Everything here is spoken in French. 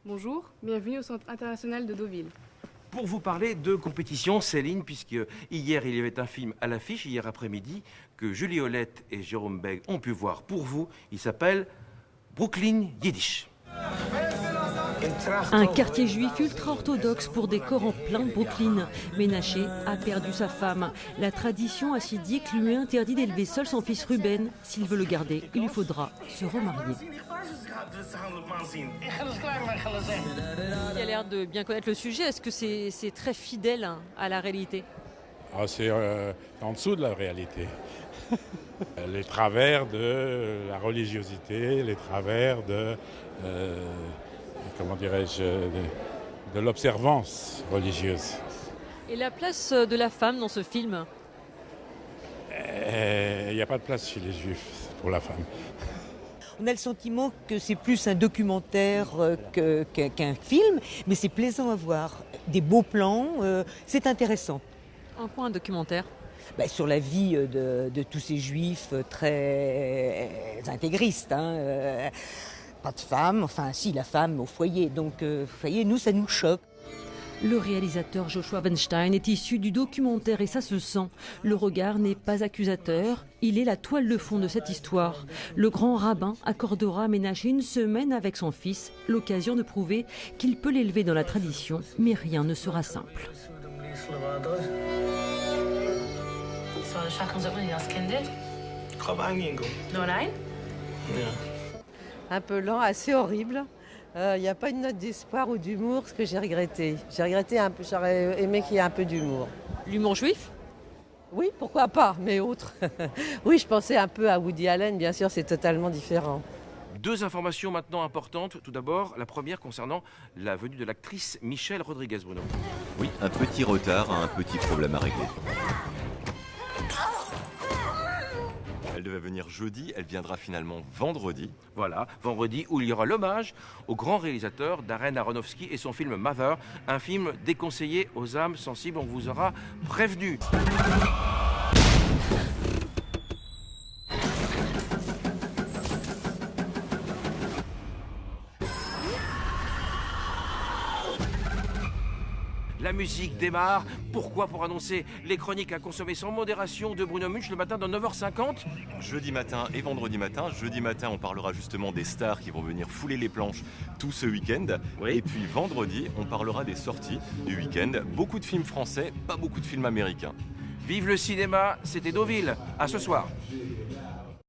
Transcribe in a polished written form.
Bonjour, bienvenue au Centre international de Deauville. Pour vous parler de compétition, Céline, puisque hier il y avait un film à l'affiche, hier après-midi, que Julie Hollet et Jérôme Bègue ont pu voir pour vous. Il s'appelle Brooklyn Yiddish. Un quartier juif ultra-orthodoxe pour des corps en plein Brooklyn. Ménaché a perdu sa femme. La tradition hassidique lui interdit d'élever seul son fils Ruben. S'il veut le garder, il lui faudra se remarier. Il a l'air de bien connaître le sujet. Est-ce que c'est très fidèle à la réalité? C'est en dessous de la réalité. Les travers de la religiosité, les travers de... comment dirais-je, de l'observance religieuse. Et la place de la femme dans ce film? Il n'y a pas de place chez les Juifs pour la femme. On a le sentiment que c'est plus un documentaire qu'un film, mais c'est plaisant à voir. Des beaux plans, c'est intéressant. En quoi un documentaire? Sur la vie de tous ces Juifs très intégristes. Pas de femme, enfin si, la femme au foyer. Donc, vous voyez, nous, ça nous choque. Le réalisateur Joshua Weinstein est issu du documentaire et ça se sent. Le regard n'est pas accusateur, il est la toile de fond de cette histoire. Le grand rabbin accordera à ménager une semaine avec son fils, l'occasion de prouver qu'il peut l'élever dans la tradition, mais rien ne sera simple. Un peu lent, assez horrible. Il n'y a pas une note d'espoir ou d'humour, ce que j'ai regretté. J'aurais aimé qu'il y ait un peu d'humour. L'humour juif? Oui, pourquoi pas, mais autre. Oui, je pensais un peu à Woody Allen, bien sûr, c'est totalement différent. Deux informations maintenant importantes. Tout d'abord, la première concernant la venue de l'actrice Michelle Rodriguez, Bruno. Oui, un petit retard, un petit problème à régler. Elle devait venir jeudi, elle viendra finalement vendredi. Voilà, vendredi, où il y aura l'hommage au grand réalisateur Darren Aronofsky et son film Mother, un film déconseillé aux âmes sensibles, on vous aura prévenu. La musique démarre. Pourquoi? Pour annoncer les chroniques à consommer sans modération de Bruno Munch le matin de 9h50. Jeudi matin et vendredi matin. Jeudi matin, on parlera justement des stars qui vont venir fouler les planches tout ce week-end. Oui. Et puis vendredi, on parlera des sorties du week-end. Beaucoup de films français, pas beaucoup de films américains. Vive le cinéma, c'était Deauville. À ce soir.